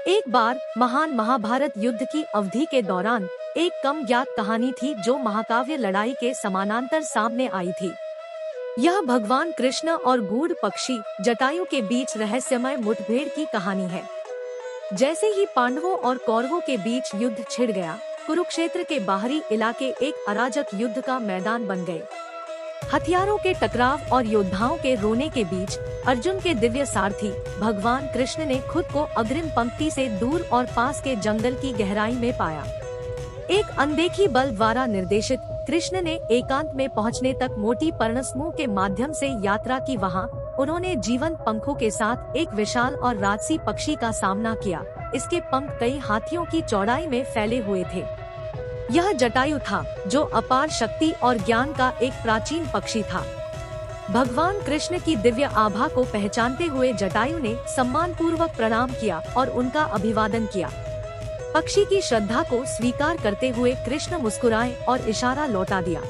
एक बार महान महाभारत युद्ध की अवधि के दौरान एक कम ज्ञात कहानी थी जो महाकाव्य लड़ाई के समानांतर सामने आई थी। यह भगवान कृष्ण और गूढ़ पक्षी जटायु के बीच रहस्यमय मुठभेड़ की कहानी है। जैसे ही पांडवों और कौरवों के बीच युद्ध छिड़ गया, कुरुक्षेत्र के बाहरी इलाके एक अराजक युद्ध का मैदान बन गए। हथियारों के टकराव और योद्धाओं के रोने के बीच अर्जुन के दिव्य सारथी भगवान कृष्ण ने खुद को अग्रिम पंक्ति से दूर और पास के जंगल की गहराई में पाया। एक अनदेखी बल द्वारा निर्देशित कृष्ण ने एकांत में पहुंचने तक मोटी पर्णसमूह के माध्यम से यात्रा की। वहां उन्होंने जीवंत पंखों के साथ एक विशाल और राजसी पक्षी का सामना किया। इसके पंख कई हाथियों की चौड़ाई में फैले हुए थे। यह जटायु था, जो अपार शक्ति और ज्ञान का एक प्राचीन पक्षी था। भगवान कृष्ण की दिव्य आभा को पहचानते हुए जटायु ने सम्मान पूर्वक प्रणाम किया और उनका अभिवादन किया। पक्षी की श्रद्धा को स्वीकार करते हुए कृष्ण मुस्कुराए और इशारा लौटा दिया।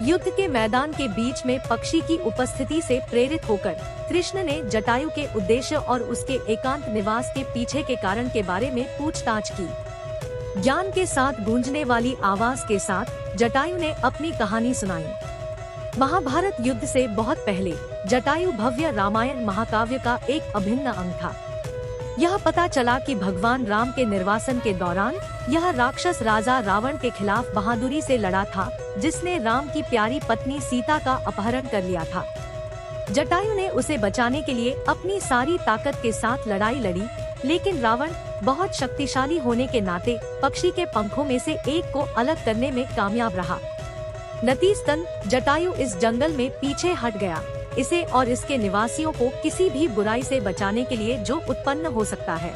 युद्ध के मैदान के बीच में पक्षी की उपस्थिति से प्रेरित होकर कृष्ण ने जटायु के उद्देश्य और उसके एकांत निवास के पीछे के कारण के बारे में पूछताछ की। ज्ञान के साथ गूंजने वाली आवाज के साथ जटायु ने अपनी कहानी सुनाई। महाभारत युद्ध से बहुत पहले जटायु भव्य रामायण महाकाव्य का एक अभिन्न अंग था। यह पता चला कि भगवान राम के निर्वासन के दौरान यह राक्षस राजा रावण के खिलाफ बहादुरी से लड़ा था, जिसने राम की प्यारी पत्नी सीता का अपहरण कर लिया था। जटायु ने उसे बचाने के लिए अपनी सारी ताकत के साथ लड़ाई लड़ी, लेकिन रावण बहुत शक्तिशाली होने के नाते पक्षी के पंखों में से एक को अलग करने में कामयाब रहा। नतीजतन जटायु इस जंगल में पीछे हट गया। इसे और इसके निवासियों को किसी भी बुराई से बचाने के लिए जो उत्पन्न हो सकता है।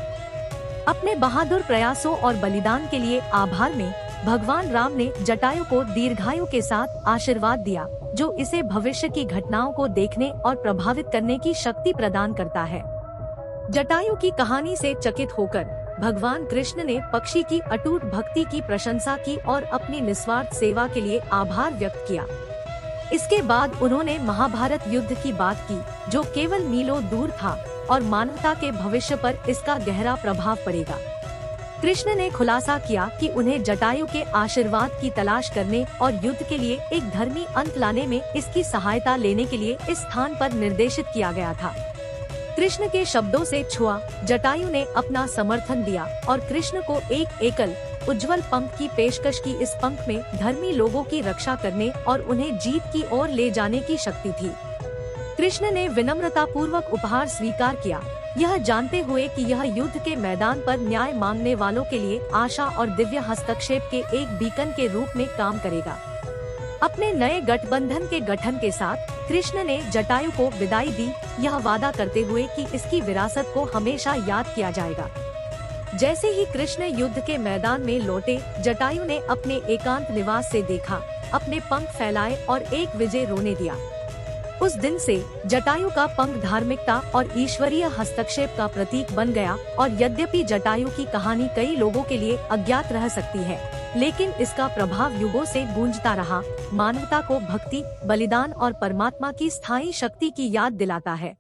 अपने बहादुर प्रयासों और बलिदान के लिए आभार में भगवान राम ने जटायु को दीर्घायु के साथ आशीर्वाद दिया, जो इसे भविष्य की घटनाओं को देखने और प्रभावित करने की शक्ति प्रदान करता है। जटायु की कहानी से चकित होकर भगवान कृष्ण ने पक्षी की अटूट भक्ति की प्रशंसा की और अपनी निस्वार्थ सेवा के लिए आभार व्यक्त किया। इसके बाद उन्होंने महाभारत युद्ध की बात की, जो केवल मीलों दूर था और मानवता के भविष्य पर इसका गहरा प्रभाव पड़ेगा। कृष्ण ने खुलासा किया कि उन्हें जटायु के आशीर्वाद की तलाश करने और युद्ध के लिए एक धर्मी अंत लाने में इसकी सहायता लेने के लिए इस स्थान पर निर्देशित किया गया था। कृष्ण के शब्दों से छुआ जटायु ने अपना समर्थन दिया और कृष्ण को एक एकल उज्जवल पंख की पेशकश की। इस पंख में धर्मी लोगों की रक्षा करने और उन्हें जीत की ओर ले जाने की शक्ति थी। कृष्ण ने विनम्रता पूर्वक उपहार स्वीकार किया, यह जानते हुए कि यह युद्ध के मैदान पर न्याय मांगने वालों के लिए आशा और दिव्य हस्तक्षेप के एक बीकन के रूप में काम करेगा। अपने नए गठबंधन के गठन के साथ कृष्ण ने जटायु को विदाई दी, यह वादा करते हुए कि इसकी विरासत को हमेशा याद किया जाएगा। जैसे ही कृष्ण युद्ध के मैदान में लौटे, जटायु ने अपने एकांत निवास से देखा, अपने पंख फैलाए और एक विजय रोने दिया। उस दिन से जटायु का पंख धार्मिकता और ईश्वरीय हस्तक्षेप का प्रतीक बन गया। और यद्यपि जटायु की कहानी कई लोगों के लिए अज्ञात रह सकती है, लेकिन इसका प्रभाव युगों से गूंजता रहा, मानवता को भक्ति, बलिदान और परमात्मा की स्थायी शक्ति की याद दिलाता है।